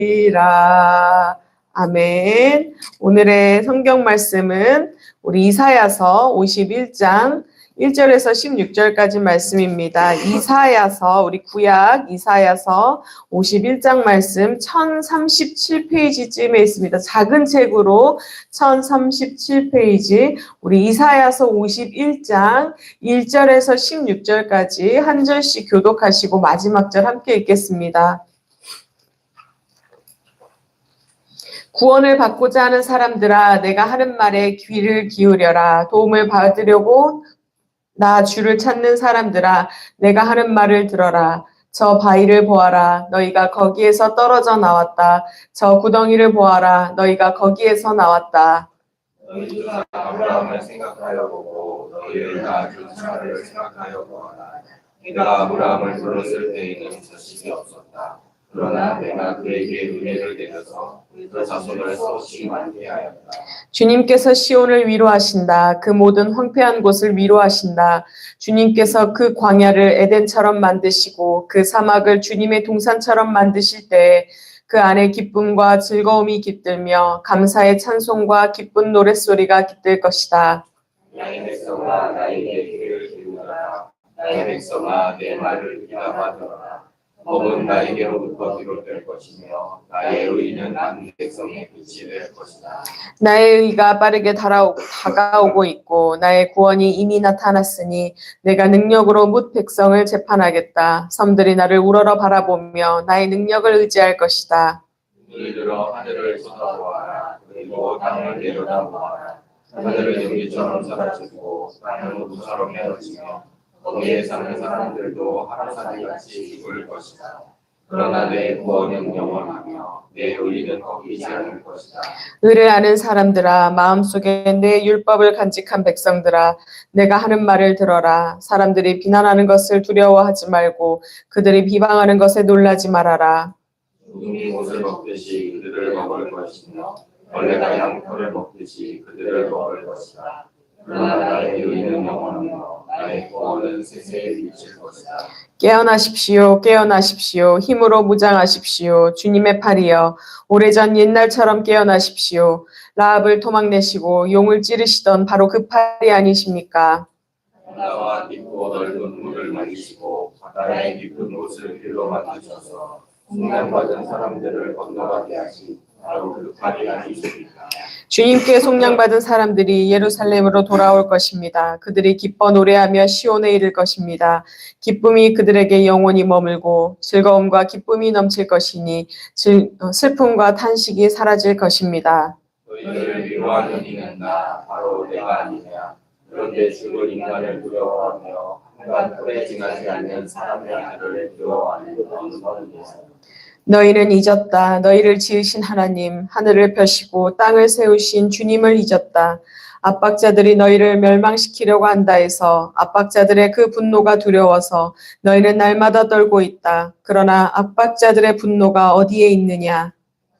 이라. 아멘. 오늘의 성경 말씀은 우리 이사야서 51장 1절에서 16절까지 말씀입니다. 이사야서, 우리 구약 이사야서 51장 말씀 1037페이지쯤에 있습니다. 작은 책으로 1037페이지, 우리 이사야서 51장 1절에서 16절까지 한 절씩 교독하시고 마지막 절 함께 읽겠습니다. 구원을 받고자 하는 사람들아, 내가 하는 말에 귀를 기울여라. 도움을 받으려고 나 주를 찾는 사람들아, 내가 하는 말을 들어라. 저 바위를 보아라. 너희가 거기에서 떨어져 나왔다. 저 구덩이를 보아라. 너희가 거기에서 나왔다. 너희가 아브라함을 생각하여 보고 너희를 낳은 사라를 생각하여 보아라. 내가 아브라함을 불렀을 때에는 자식이 없었다. 그러나 내가 그에게 은혜를 내려서 그 자손을 쏟아지게 하였다. 주님께서 시온을 위로하신다. 그 모든 황폐한 곳을 위로하신다. 주님께서 그 광야를 에덴처럼 만드시고 그 사막을 주님의 동산처럼 만드실 때 그 안에 기쁨과 즐거움이 깃들며 감사의 찬송과 기쁜 노랫소리가 깃들 것이다. 나의 백성아 나에게 귀를 기울여라. 나의 백성아 내 말을 귀담아 들어라. 법은 나에게로부터 비롯될 것이며 나의 의는 난 백성의 빛이 될 것이다. 나의 의가 빠르게 다가오고 있고 나의 구원이 이미 나타났으니 내가 능력으로 뭇 백성을 재판하겠다. 섬들이 나를 우러러 바라보며 나의 능력을 의지할 것이다. 눈을 들어 하늘을 쳐다보아라. 그리고 땅을 내려다보아라. 하늘은 연기처럼 사라지고 땅은 우처럼 헤어지며 거기에 사는 사람들도 하루살이같이 죽을 것이다. 그러나 내 구원은 영원하며 내 의는 꺾이지 않을 것이다. 의를 아는 사람들아, 마음속에 내 율법을 간직한 백성들아, 내가 하는 말을 들어라. 사람들이 비난하는 것을 두려워하지 말고 그들이 비방하는 것에 놀라지 말아라. 죽음이 옷을 먹듯이 그들을 먹을 것이며 벌레가 양털을 먹듯이 그들을 먹을 것이다. 그러나 나의 의는 영원하며 나의 구원은 세세에 미칠 것이다. 깨어나십시오, 깨어나십시오. 힘으로 무장하십시오. 주님의 팔이여, 오래전 옛날처럼 깨어나십시오. 라합을 토막내시고 용을 찌르시던 바로 그 팔이 아니십니까? 바다와 깊고 넓은 물을 만드시고 바다의 깊은 곳을 길로 만드셔서 속량받은 사람들을 건너가게 하신 바로 그 팔이 아니십니까? 주님께 속량받은 사람들이 예루살렘으로 돌아올 것입니다. 그들이 기뻐 노래하며 시온에 이를 것입니다. 기쁨이 그들에게 영원히 머물고 즐거움과 기쁨이 넘칠 것이니 슬픔과 탄식이 사라질 것입니다. 너희를 위로하는 이는 나 바로 내가 아니냐. 그런데 죽을 인간을 두려워하며 한간 꿀에 지나지 않는 사람의 아들을 두려워하는 너는 어디냐. 너희는 잊었다. 너희를 지으신 하나님, 하늘을 펴시고 땅을 세우신 주님을 잊었다. 압박자들이 너희를 멸망시키려고 한다 해서 압박자들의 그 분노가 두려워서 너희는 날마다 떨고 있다. 그러나 압박자들의 분노가 어디에 있느냐?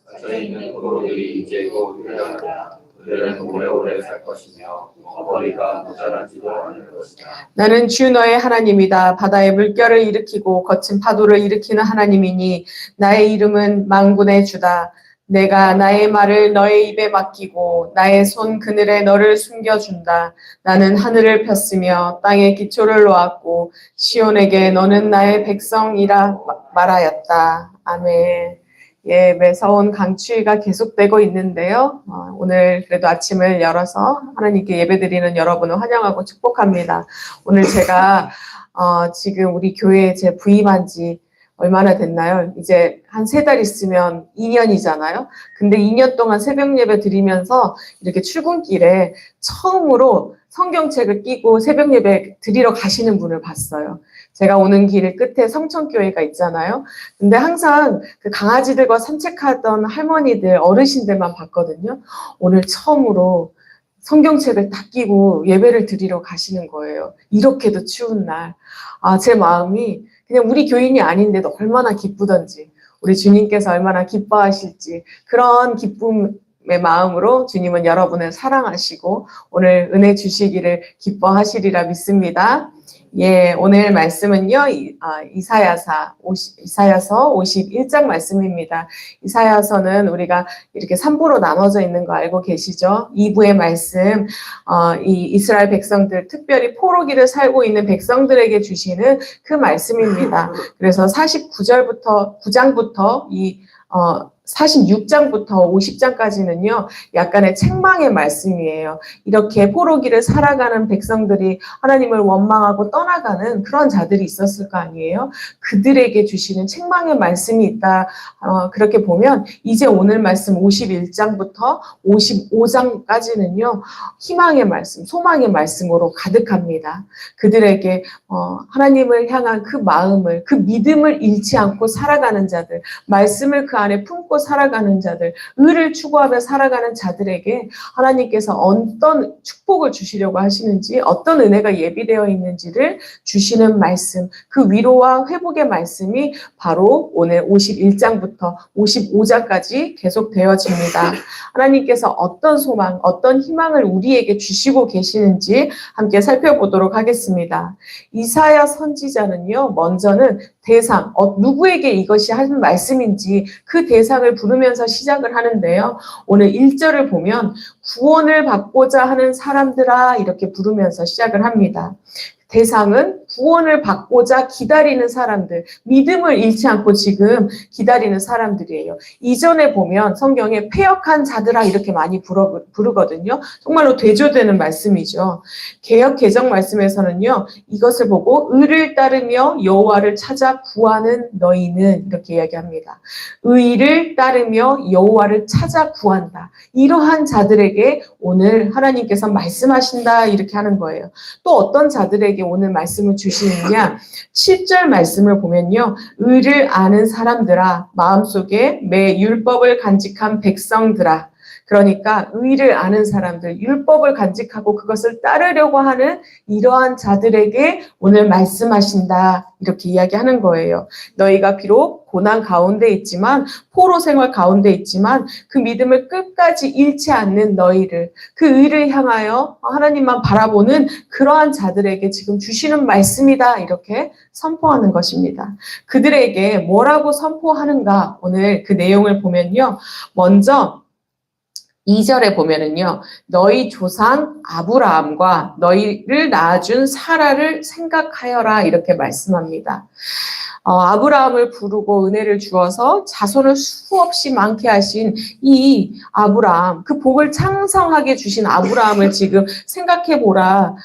갇혀 있는 포로들이 이제 곧 일어나냐. 그들은 오래오래 살 것이며 먹거리가 모자라지도 않을 것이다. 나는 주 너의 하나님이다. 바다의 물결을 일으키고 거친 파도를 일으키는 하나님이니 나의 이름은 만군의 주다. 내가 나의 말을 너의 입에 맡기고 나의 손 그늘에 너를 숨겨준다. 나는 하늘을 폈으며 땅에 기초를 놓았고 시온에게 너는 나의 백성이라 말하였다. 아멘. 예, 매서운 강추위가 계속되고 있는데요. 오늘 그래도 아침을 열어서 하나님께 예배드리는 여러분을 환영하고 축복합니다. 오늘 제가 지금 우리 교회에 제 부임한 지 얼마나 됐나요? 이제 한 3달 있으면 2년이잖아요. 근데 2년 동안 새벽 예배 드리면서 이렇게 출근길에 처음으로 성경책을 끼고 새벽 예배 드리러 가시는 분을 봤어요. 제가 오는 길 끝에 성천교회가 있잖아요. 근데 항상 그 강아지들과 산책하던 할머니들, 어르신들만 봤거든요. 오늘 처음으로 성경책을 딱 끼고 예배를 드리러 가시는 거예요. 이렇게도 추운 날. 제 마음이 그냥 우리 교인이 아닌데도 얼마나 기쁘던지, 우리 주님께서 얼마나 기뻐하실지 그런 기쁨 마음으로 주님은 여러분을 사랑하시고 오늘 은혜 주시기를 기뻐하시리라 믿습니다. 예, 오늘 말씀은요, 이사야서 51장 말씀입니다. 이사야서는 우리가 이렇게 3부로 나눠져 있는 거 알고 계시죠? 2부의 말씀, 이 이스라엘 백성들, 특별히 포로기를 살고 있는 백성들에게 주시는 그 말씀입니다. 그래서 9장부터 46장부터 50장까지는요, 약간의 책망의 말씀이에요. 이렇게 포로기를 살아가는 백성들이 하나님을 원망하고 떠나가는 그런 자들이 있었을 거 아니에요? 그들에게 주시는 책망의 말씀이 있다. 그렇게 보면, 이제 오늘 말씀 51장부터 55장까지는요, 희망의 말씀, 소망의 말씀으로 가득합니다. 그들에게, 하나님을 향한 그 마음을, 그 믿음을 잃지 않고 살아가는 자들, 말씀을 그 안에 품고 살아가는 자들, 의를 추구하며 살아가는 자들에게 하나님께서 어떤 축복을 주시려고 하시는지, 어떤 은혜가 예비되어 있는지를 주시는 말씀, 그 위로와 회복의 말씀이 바로 오늘 51장부터 55장까지 계속되어집니다. 하나님께서 어떤 소망, 어떤 희망을 우리에게 주시고 계시는지 함께 살펴보도록 하겠습니다. 이사야 선지자는요, 먼저는 대상, 누구에게 이것이 하는 말씀인지 그 대상을 부르면서 시작을 하는데요. 오늘 1절을 보면 구원을 받고자 하는 사람들아 이렇게 부르면서 시작을 합니다. 대상은 구원을 받고자 기다리는 사람들, 믿음을 잃지 않고 지금 기다리는 사람들이에요. 이전에 보면 성경에 패역한 자들아 이렇게 많이 부르거든요. 정말로 대조되는 말씀이죠. 개역 개정 말씀에서는요, 이것을 보고 의를 따르며 여호와를 찾아 구하는 너희는 이렇게 이야기합니다. 의를 따르며 여호와를 찾아 구한다. 이러한 자들에게 오늘 하나님께서 말씀하신다 이렇게 하는 거예요. 또 어떤 자들에게 오늘 말씀을 주시느냐, 7절 말씀을 보면요, 의를 아는 사람들아, 마음속에 매 율법을 간직한 백성들아. 그러니까 의를 아는 사람들, 율법을 간직하고 그것을 따르려고 하는 이러한 자들에게 오늘 말씀하신다 이렇게 이야기하는 거예요. 너희가 비록 고난 가운데 있지만, 포로 생활 가운데 있지만 그 믿음을 끝까지 잃지 않는 너희를, 그 의를 향하여 하나님만 바라보는 그러한 자들에게 지금 주시는 말씀이다 이렇게 선포하는 것입니다. 그들에게 뭐라고 선포하는가, 오늘 그 내용을 보면요, 먼저 2절에 보면은요, 너희 조상 아브라함과 너희를 낳아준 사라를 생각하여라 이렇게 말씀합니다. 아브라함을 부르고 은혜를 주어서 자손을 수없이 많게 하신 이 아브라함, 그 복을 창성하게 주신 아브라함을 지금 생각해보라.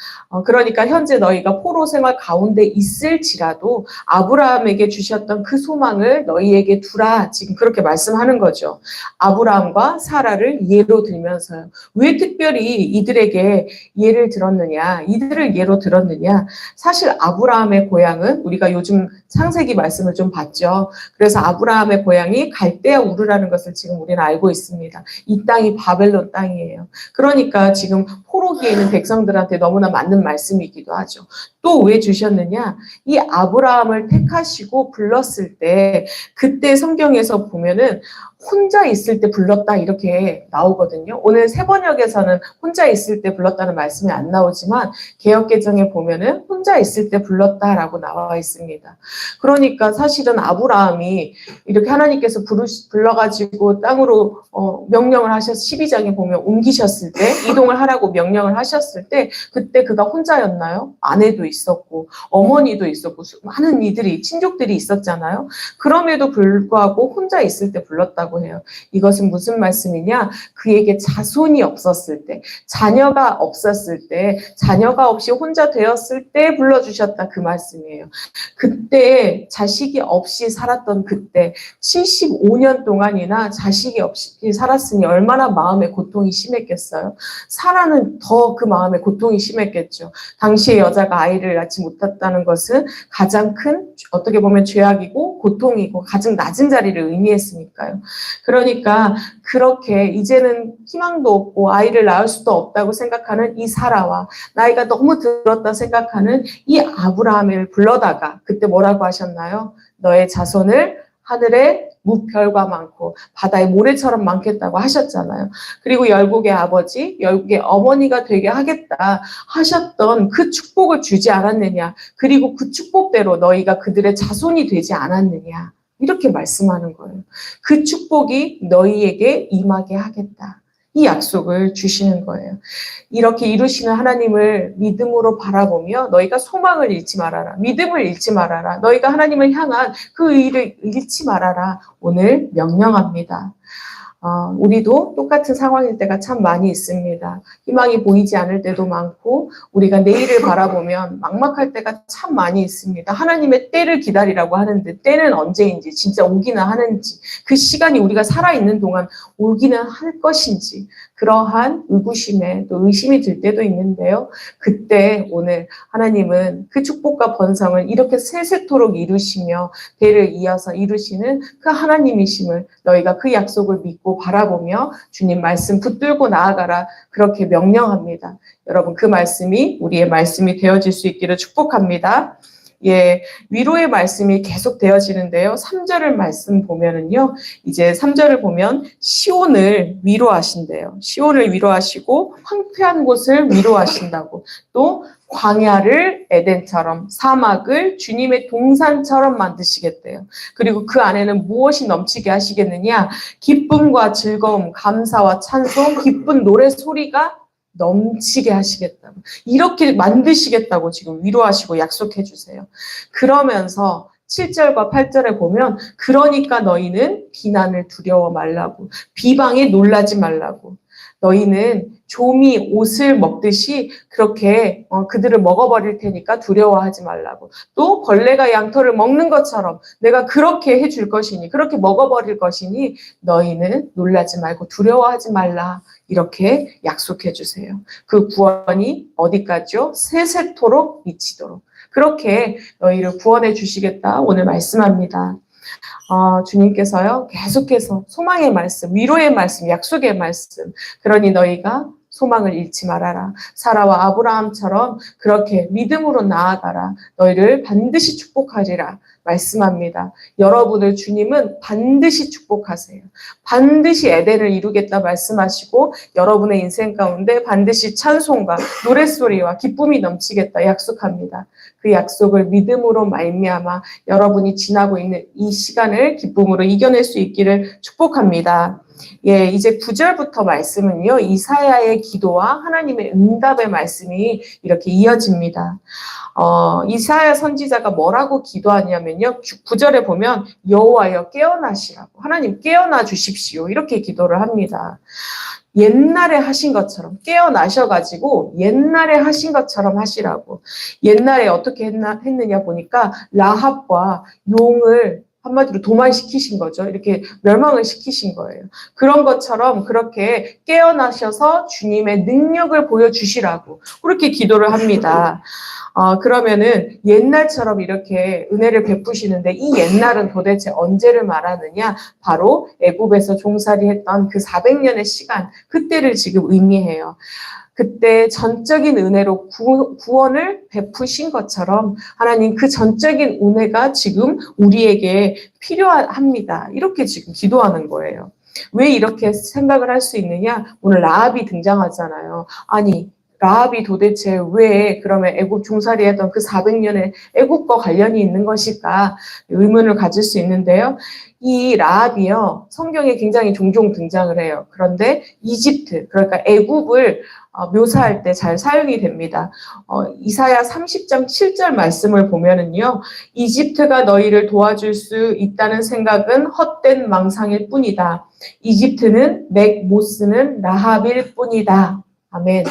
그러니까 현재 너희가 포로 생활 가운데 있을지라도 아브라함에게 주셨던 그 소망을 너희에게 두라. 지금 그렇게 말씀하는 거죠. 아브라함과 사라를 예로 들면서요. 왜 특별히 이들에게 예를 들었느냐, 이들을 예로 들었느냐. 사실 아브라함의 고향은 우리가 요즘 창세기 말씀을 좀 봤죠. 그래서 아브라함의 고향이 갈대아 우르라는 것을 지금 우리는 알고 있습니다. 이 땅이 바벨론 땅이에요. 그러니까 지금 포로기에 있는 백성들한테 너무나 맞는 말씀이기도 하죠. 또 왜 주셨느냐? 이 아브라함을 택하시고 불렀을 때, 그때 성경에서 보면은 혼자 있을 때 불렀다 이렇게 나오거든요. 오늘 새번역에서는 혼자 있을 때 불렀다는 말씀이 안 나오지만 개역개정에 보면은 혼자 있을 때 불렀다라고 나와 있습니다. 그러니까 사실은 아브라함이 이렇게 하나님께서 불러가지고 땅으로 명령을 하셔서 12장에 보면 옮기셨을 때, 이동을 하라고 명령을 하셨을 때 그때 그가 혼자였나요? 아내도 있었고 어머니도 있었고 많은 이들이, 친족들이 있었잖아요. 그럼에도 불구하고 혼자 있을 때 불렀다고 해요. 이것은 무슨 말씀이냐? 그에게 자손이 없었을 때, 자녀가 없었을 때, 자녀가 없이 혼자 되었을 때 불러주셨다 그 말씀이에요. 그때 자식이 없이 살았던 그때 75년 동안이나 자식이 없이 살았으니 얼마나 마음의 고통이 심했겠어요. 사라는 더 그 마음의 고통이 심했겠죠. 당시의 여자가 아이를 낳지 못했다는 것은 가장 큰, 어떻게 보면 죄악이고 고통이고 가장 낮은 자리를 의미했으니까요. 그러니까 그렇게 이제는 희망도 없고 아이를 낳을 수도 없다고 생각하는 이 사라와 나이가 너무 들었다 생각하는 이 아브라함을 불러다가 그때 뭐라고 하셨나요? 너의 자손을 하늘에 무별과 많고 바다의 모래처럼 많겠다고 하셨잖아요. 그리고 열국의 아버지, 열국의 어머니가 되게 하겠다 하셨던 그 축복을 주지 않았느냐. 그리고 그 축복대로 너희가 그들의 자손이 되지 않았느냐. 이렇게 말씀하는 거예요. 그 축복이 너희에게 임하게 하겠다. 이 약속을 주시는 거예요. 이렇게 이루시는 하나님을 믿음으로 바라보며 너희가 소망을 잃지 말아라. 믿음을 잃지 말아라. 너희가 하나님을 향한 그 의를 잃지 말아라. 오늘 명령합니다. 우리도 똑같은 상황일 때가 참 많이 있습니다. 희망이 보이지 않을 때도 많고 우리가 내일을 바라보면 막막할 때가 참 많이 있습니다. 하나님의 때를 기다리라고 하는데 때는 언제인지 진짜 오기는 하는지 그 시간이 우리가 살아있는 동안 오기는 할 것인지 그러한 의구심에 또 의심이 들 때도 있는데요. 그때 오늘 하나님은 그 축복과 번성을 이렇게 세세토록 이루시며 대를 이어서 이루시는 그 하나님이심을 너희가 그 약속을 믿고 바라보며 주님 말씀 붙들고 나아가라 그렇게 명령합니다. 여러분 그 말씀이 우리의 말씀이 되어질 수 있기를 축복합니다. 예, 위로의 말씀이 계속 되어지는데요. 3절을 말씀 보면은요. 이제 3절을 보면 시온을 위로하신대요. 시온을 위로하시고 황폐한 곳을 위로하신다고. 또 광야를 에덴처럼 사막을 주님의 동산처럼 만드시겠대요. 그리고 그 안에는 무엇이 넘치게 하시겠느냐? 기쁨과 즐거움, 감사와 찬송, 기쁜 노래 소리가 넘치게 하시겠다고. 이렇게 만드시겠다고 지금 위로하시고 약속해 주세요. 그러면서 7절과 8절에 보면 그러니까 너희는 비난을 두려워 말라고. 비방에 놀라지 말라고. 너희는 조미 옷을 먹듯이 그렇게 그들을 먹어버릴 테니까 두려워하지 말라고. 또 벌레가 양털을 먹는 것처럼 내가 그렇게 해줄 것이니 그렇게 먹어버릴 것이니 너희는 놀라지 말고 두려워하지 말라. 이렇게 약속해 주세요. 그 구원이 어디까지요? 세세토록 미치도록. 그렇게 너희를 구원해 주시겠다 오늘 말씀합니다. 주님께서요 계속해서 소망의 말씀, 위로의 말씀, 약속의 말씀 그러니 너희가 소망을 잃지 말아라. 사라와 아브라함처럼 그렇게 믿음으로 나아가라. 너희를 반드시 축복하리라 말씀합니다. 여러분을 주님은 반드시 축복하세요. 반드시 에덴을 이루겠다 말씀하시고 여러분의 인생 가운데 반드시 찬송과 노랫소리와 기쁨이 넘치겠다 약속합니다. 그 약속을 믿음으로 말미암아 여러분이 지나고 있는 이 시간을 기쁨으로 이겨낼 수 있기를 축복합니다. 예, 이제 9절부터 말씀은요, 이사야의 기도와 하나님의 응답의 말씀이 이렇게 이어집니다. 이사야 선지자가 뭐라고 기도하냐면요, 9절에 보면 여호와여 깨어나시라고, 하나님 깨어나 주십시오. 이렇게 기도를 합니다. 옛날에 하신 것처럼 깨어나셔가지고 옛날에 하신 것처럼 하시라고. 옛날에 어떻게 했느냐 보니까 라합과 용을 한마디로 도망시키신 거죠. 이렇게 멸망을 시키신 거예요. 그런 것처럼 그렇게 깨어나셔서 주님의 능력을 보여주시라고 그렇게 기도를 합니다. 그러면은 옛날처럼 이렇게 은혜를 베푸시는데 이 옛날은 도대체 언제를 말하느냐? 바로 애굽에서 종살이했던 그 400년의 시간, 그때를 지금 의미해요. 그때 전적인 은혜로 구원을 베푸신 것처럼 하나님 그 전적인 은혜가 지금 우리에게 필요합니다. 이렇게 지금 기도하는 거예요. 왜 이렇게 생각을 할 수 있느냐? 오늘 라합이 등장하잖아요. 아니 라합이 도대체 왜 그러면 애굽 종살이했던 그 400년의 애굽과 관련이 있는 것일까 의문을 가질 수 있는데요. 이 라합이요 성경에 굉장히 종종 등장을 해요. 그런데 이집트 그러니까 애굽을 묘사할 때 잘 사용이 됩니다. 이사야 30장 7절 말씀을 보면은요. 이집트가 너희를 도와줄 수 있다는 생각은 헛된 망상일 뿐이다. 이집트는 맥 못 쓰는 라합일 뿐이다. 아멘.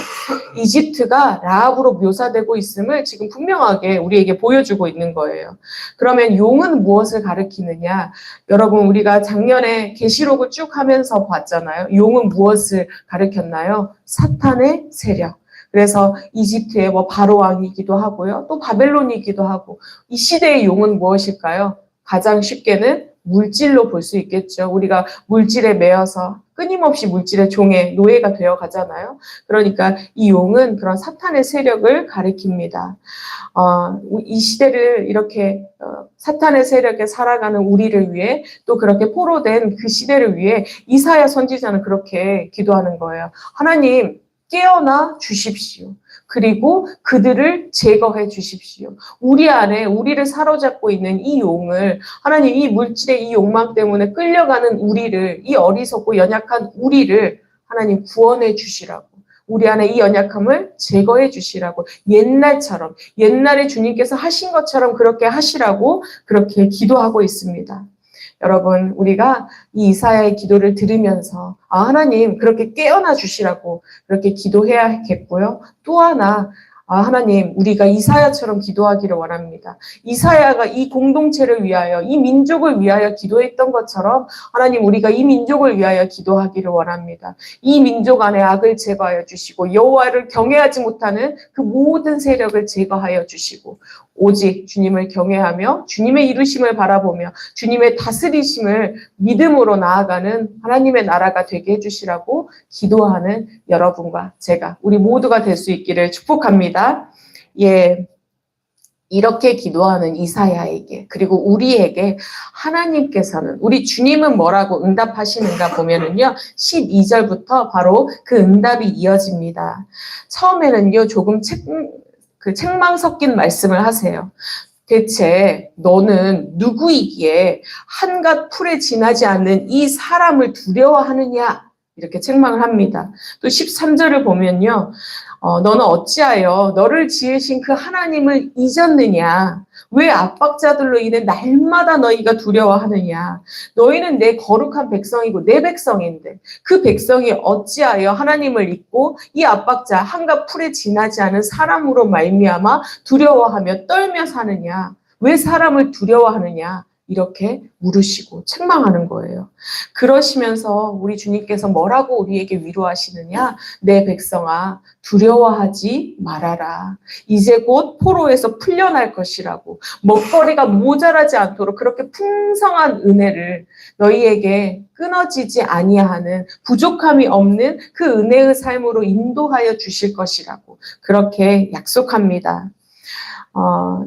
이집트가 라합으로 묘사되고 있음을 지금 분명하게 우리에게 보여주고 있는 거예요. 그러면 용은 무엇을 가리키느냐? 여러분 우리가 작년에 계시록을 쭉 하면서 봤잖아요. 용은 무엇을 가리켰나요? 사탄의 세력. 그래서 이집트의 바로 왕이기도 하고요. 또 바벨론이기도 하고 이 시대의 용은 무엇일까요? 가장 쉽게는 물질로 볼 수 있겠죠. 우리가 물질에 매여서 끊임없이 물질의 종의 노예가 되어 가잖아요. 그러니까 이 용은 그런 사탄의 세력을 가리킵니다. 이 시대를 이렇게 사탄의 세력에 살아가는 우리를 위해 또 그렇게 포로된 그 시대를 위해 이사야 선지자는 그렇게 기도하는 거예요. 하나님 깨어나 주십시오. 그리고 그들을 제거해 주십시오. 우리 안에 우리를 사로잡고 있는 이 용을 하나님 이 물질의 이 욕망 때문에 끌려가는 우리를 이 어리석고 연약한 우리를 하나님 구원해 주시라고. 우리 안에 이 연약함을 제거해 주시라고 옛날처럼 옛날에 주님께서 하신 것처럼 그렇게 하시라고 그렇게 기도하고 있습니다. 여러분 우리가 이 이사야의 기도를 들으면서 하나님 그렇게 깨어나 주시라고 그렇게 기도해야겠고요. 또 하나 하나님 우리가 이사야처럼 기도하기를 원합니다. 이사야가 이 공동체를 위하여 이 민족을 위하여 기도했던 것처럼 하나님 우리가 이 민족을 위하여 기도하기를 원합니다. 이 민족 안에 악을 제거하여 주시고 여호와를 경외하지 못하는 그 모든 세력을 제거하여 주시고 오직 주님을 경외하며 주님의 이루심을 바라보며 주님의 다스리심을 믿음으로 나아가는 하나님의 나라가 되게 해주시라고 기도하는 여러분과 제가 우리 모두가 될 수 있기를 축복합니다. 예, 이렇게 기도하는 이사야에게 그리고 우리에게 하나님께서는 우리 주님은 뭐라고 응답하시는가 보면은요 12절부터 바로 그 응답이 이어집니다. 처음에는요 조금 책망 섞인 말씀을 하세요. 대체 너는 누구이기에 한갓 풀에 지나지 않는 이 사람을 두려워하느냐 이렇게 책망을 합니다. 또 13절을 보면요. 너는 어찌하여 너를 지으신 그 하나님을 잊었느냐? 왜 압박자들로 인해 날마다 너희가 두려워하느냐? 너희는 내 거룩한 백성이고 내 백성인데 그 백성이 어찌하여 하나님을 잊고 이 압박자 한갓 풀에 지나지 않은 사람으로 말미암아 두려워하며 떨며 사느냐? 왜 사람을 두려워하느냐? 이렇게 물으시고 책망하는 거예요. 그러시면서 우리 주님께서 뭐라고 우리에게 위로하시느냐? 내 백성아 두려워하지 말아라. 이제 곧 포로에서 풀려날 것이라고. 먹거리가 모자라지 않도록 그렇게 풍성한 은혜를 너희에게 끊어지지 아니하는 부족함이 없는 그 은혜의 삶으로 인도하여 주실 것이라고 그렇게 약속합니다.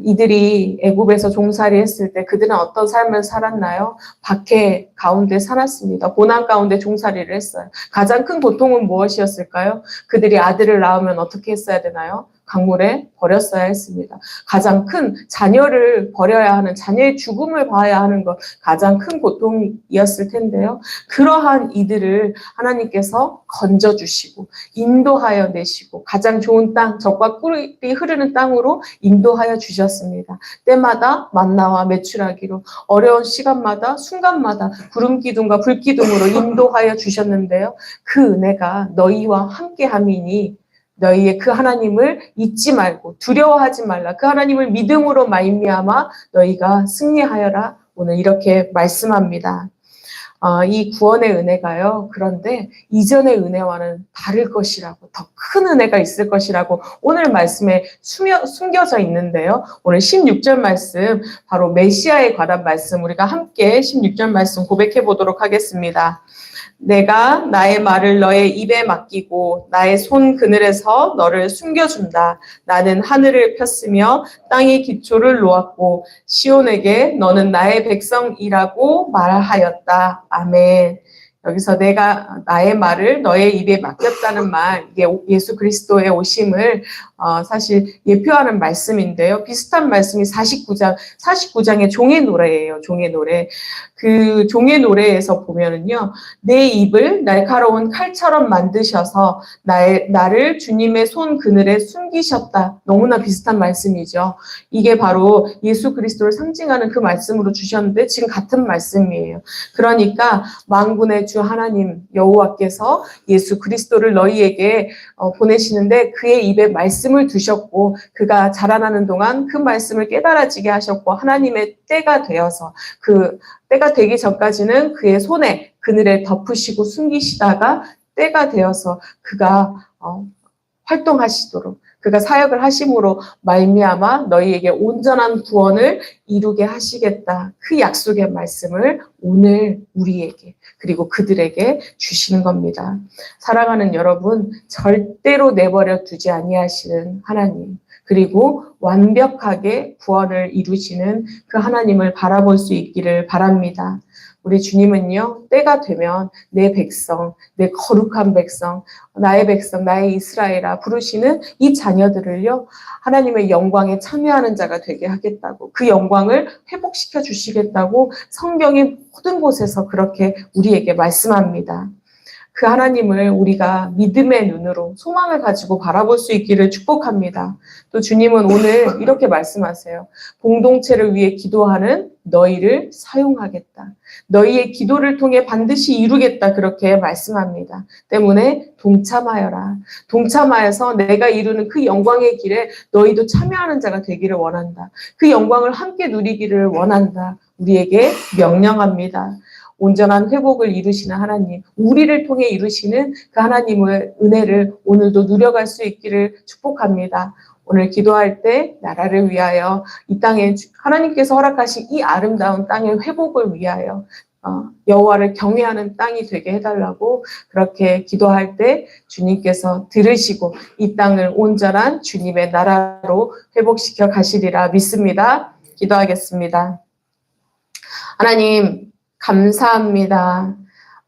이들이 애굽에서 종살이 했을 때 그들은 어떤 삶을 살았나요? 박해 가운데 살았습니다. 고난 가운데 종살이를 했어요. 가장 큰 고통은 무엇이었을까요? 그들이 아들을 낳으면 어떻게 했어야 되나요? 강물에 버렸어야 했습니다. 가장 큰 자녀를 버려야 하는 자녀의 죽음을 봐야 하는 것 가장 큰 고통이었을 텐데요. 그러한 이들을 하나님께서 건져주시고 인도하여 내시고 가장 좋은 땅, 젖과 꿀이 흐르는 땅으로 인도하여 주셨습니다. 때마다 만나와 메추라기로 어려운 시간마다 순간마다 구름 기둥과 불 기둥으로 인도하여 주셨는데요. 그 은혜가 너희와 함께함이니 너희의 그 하나님을 잊지 말고 두려워하지 말라. 그 하나님을 믿음으로 말미암아 너희가 승리하여라. 오늘 이렇게 말씀합니다. 이 구원의 은혜가요. 그런데 이전의 은혜와는 다를 것이라고 더 큰 은혜가 있을 것이라고 오늘 말씀에 숨겨져 있는데요. 오늘 16절 말씀 바로 메시아에 관한 말씀 우리가 함께 16절 말씀 고백해 보도록 하겠습니다. 내가 나의 말을 너의 입에 맡기고 나의 손 그늘에서 너를 숨겨준다. 나는 하늘을 폈으며 땅의 기초를 놓았고 시온에게 너는 나의 백성이라고 말하였다. 아멘. 여기서 내가 나의 말을 너의 입에 맡겼다는 말, 이게 예수 그리스도의 오심을 사실 예표하는 말씀인데요. 비슷한 말씀이 49장의 종의 노래예요. 종의 노래. 그 종의 노래에서 보면은요, 내 입을 날카로운 칼처럼 만드셔서 나를 주님의 손 그늘에 숨기셨다. 너무나 비슷한 말씀이죠. 이게 바로 예수 그리스도를 상징하는 그 말씀으로 주셨는데 지금 같은 말씀이에요. 그러니까 만군의 주 하나님 여호와께서 예수 그리스도를 너희에게 보내시는데 그의 입에 말씀을 두셨고 그가 자라나는 동안 그 말씀을 깨달아지게 하셨고 하나님의 때가 되어서 그 때가 되기 전까지는 그의 손에 그늘에 덮으시고 숨기시다가 때가 되어서 그가 활동하시도록 그가 사역을 하심으로 말미암아 너희에게 온전한 구원을 이루게 하시겠다. 그 약속의 말씀을 오늘 우리에게 그리고 그들에게 주시는 겁니다. 사랑하는 여러분, 절대로 내버려 두지 아니하시는 하나님, 그리고 완벽하게 구원을 이루시는 그 하나님을 바라볼 수 있기를 바랍니다. 우리 주님은요, 때가 되면 내 백성, 내 거룩한 백성, 나의 이스라엘아 부르시는 이 자녀들을요, 하나님의 영광에 참여하는 자가 되게 하겠다고, 그 영광을 회복시켜 주시겠다고 성경의 모든 곳에서 그렇게 우리에게 말씀합니다. 그 하나님을 우리가 믿음의 눈으로 소망을 가지고 바라볼 수 있기를 축복합니다. 또 주님은 오늘 이렇게 말씀하세요. 공동체를 위해 기도하는 너희를 사용하겠다. 너희의 기도를 통해 반드시 이루겠다. 그렇게 말씀합니다. 때문에 동참하여라. 동참하여서 내가 이루는 그 영광의 길에 너희도 참여하는 자가 되기를 원한다. 그 영광을 함께 누리기를 원한다. 우리에게 명령합니다. 온전한 회복을 이루시는 하나님, 우리를 통해 이루시는 그 하나님의 은혜를 오늘도 누려갈 수 있기를 축복합니다. 오늘 기도할 때 나라를 위하여 이 땅에 하나님께서 허락하신 이 아름다운 땅의 회복을 위하여 여호와를 경외하는 땅이 되게 해달라고 그렇게 기도할 때 주님께서 들으시고 이 땅을 온전한 주님의 나라로 회복시켜 가시리라 믿습니다. 기도하겠습니다. 하나님, 감사합니다.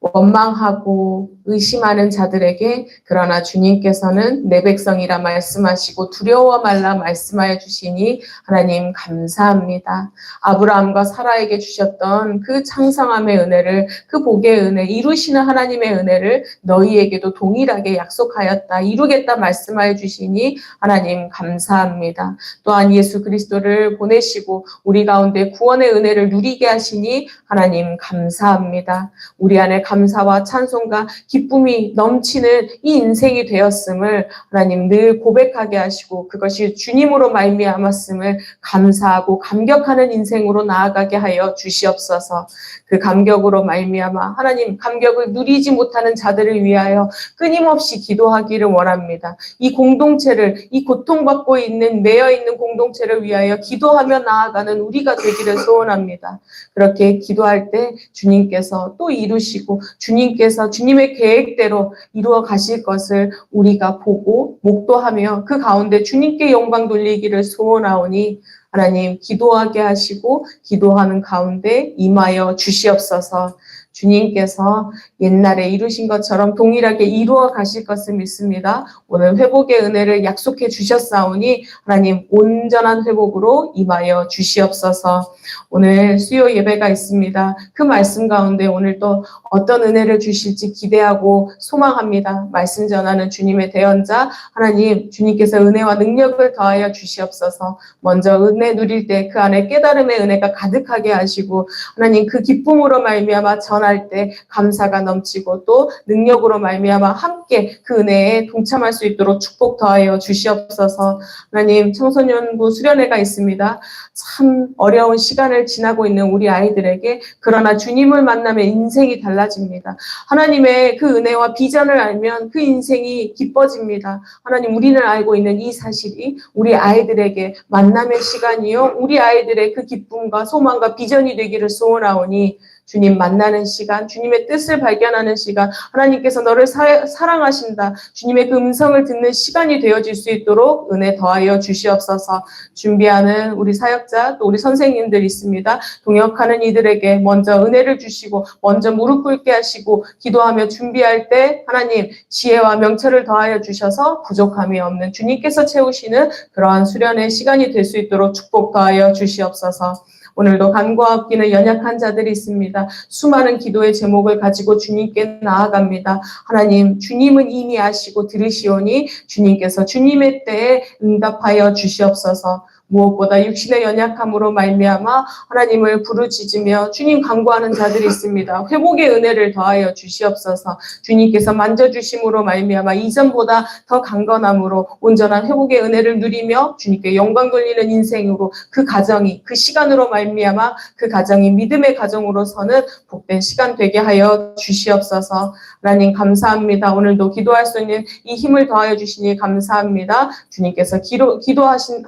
원망하고 의심하는 자들에게 그러나 주님께서는 내 백성이라 말씀하시고 두려워 말라 말씀하여 주시니 하나님 감사합니다. 아브라함과 사라에게 주셨던 그 창성함의 은혜를, 그 복의 은혜, 이루시는 하나님의 은혜를 너희에게도 동일하게 약속하였다, 이루겠다 말씀하여 주시니 하나님 감사합니다. 또한 예수 그리스도를 보내시고 우리 가운데 구원의 은혜를 누리게 하시니 하나님 감사합니다. 우리 안에 감사와 찬송과 기쁨이 넘치는 이 인생이 되었음을 하나님 늘 고백하게 하시고 그것이 주님으로 말미암았음을 감사하고 감격하는 인생으로 나아가게 하여 주시옵소서. 그 감격으로 말미암아 하나님 감격을 누리지 못하는 자들을 위하여 끊임없이 기도하기를 원합니다. 이 공동체를, 이 고통받고 있는 매여 있는 공동체를 위하여 기도하며 나아가는 우리가 되기를 소원합니다. 그렇게 기도할 때 주님께서 또 이루시고 주님께서 주님의 계획대로 이루어 가실 것을 우리가 보고 목도하며 그 가운데 주님께 영광 돌리기를 소원하오니 하나님 기도하게 하시고 기도하는 가운데 임하여 주시옵소서. 주님께서 옛날에 이루신 것처럼 동일하게 이루어 가실 것을 믿습니다. 오늘 회복의 은혜를 약속해 주셨사오니 하나님 온전한 회복으로 임하여 주시옵소서. 오늘 수요 예배가 있습니다. 그 말씀 가운데 오늘 또 어떤 은혜를 주실지 기대하고 소망합니다. 말씀 전하는 주님의 대언자 하나님, 주님께서 은혜와 능력을 더하여 주시옵소서. 먼저 은혜 누릴 때 그 안에 깨달음의 은혜가 가득하게 하시고 하나님 그 기쁨으로 말미암아 전할 때 감사가 넘치고 또 능력으로 말미암아 함께 그 은혜에 동참할 수 있도록 축복 더하여 주시옵소서. 하나님 청소년부 수련회가 있습니다. 참 어려운 시간을 지나고 있는 우리 아이들에게 그러나 주님을 만나면 인생이 달라집니다. 하나님의 그 은혜와 비전을 알면 그 인생이 기뻐집니다. 하나님 우리는 알고 있는 이 사실이 우리 아이들에게 만남의 시간이요 우리 아이들의 그 기쁨과 소망과 비전이 되기를 소원하오니 주님 만나는 시간, 주님의 뜻을 발견하는 시간, 하나님께서 너를 사랑하신다, 주님의 그 음성을 듣는 시간이 되어질 수 있도록 은혜 더하여 주시옵소서. 준비하는 우리 사역자 또 우리 선생님들 있습니다. 동역하는 이들에게 먼저 은혜를 주시고 먼저 무릎 꿇게 하시고 기도하며 준비할 때 하나님 지혜와 명철을 더하여 주셔서 부족함이 없는 주님께서 채우시는 그러한 수련의 시간이 될 수 있도록 축복 더하여 주시옵소서. 오늘도 간과 없기는 연약한 자들이 있습니다. 수많은 기도의 제목을 가지고 주님께 나아갑니다. 하나님, 주님은 이미 아시고 들으시오니 주님께서 주님의 때에 응답하여 주시옵소서. 무엇보다 육신의 연약함으로 말미암아 하나님을 부르짖으며 주님 간구하는 자들이 있습니다. 회복의 은혜를 더하여 주시옵소서. 주님께서 만져주심으로 말미암아 이전보다 더 강건함으로 온전한 회복의 은혜를 누리며 주님께 영광 돌리는 인생으로 그 가정이 그 시간으로 말미암아 그 가정이 믿음의 가정으로서는 복된 시간 되게 하여 주시옵소서. 하나님 감사합니다. 오늘도 기도할 수 있는 이 힘을 더하여 주시니 감사합니다. 주님께서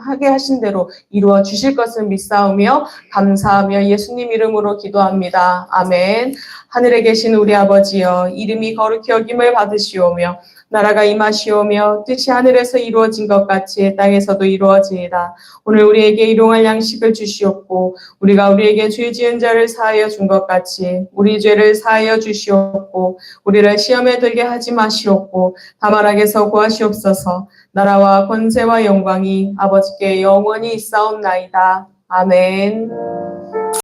하게 하신 대로 이루어 주실 것을 믿사오며 감사하며 예수님 이름으로 기도합니다. 아멘. 하늘에 계신 우리 아버지여, 이름이 거룩히 여김을 받으시오며 나라가 임하시오며 뜻이 하늘에서 이루어진 것 같이 땅에서도 이루어지이다. 오늘 우리에게 일용할 양식을 주시옵고 우리가 우리에게 죄 지은 자를 사하여 준 것 같이 우리 죄를 사하여 주시옵고 우리를 시험에 들게 하지 마시옵고 다만 악에서 구하시옵소서. 나라와 권세와 영광이 아버지께 영원히 있사옵나이다. 아멘.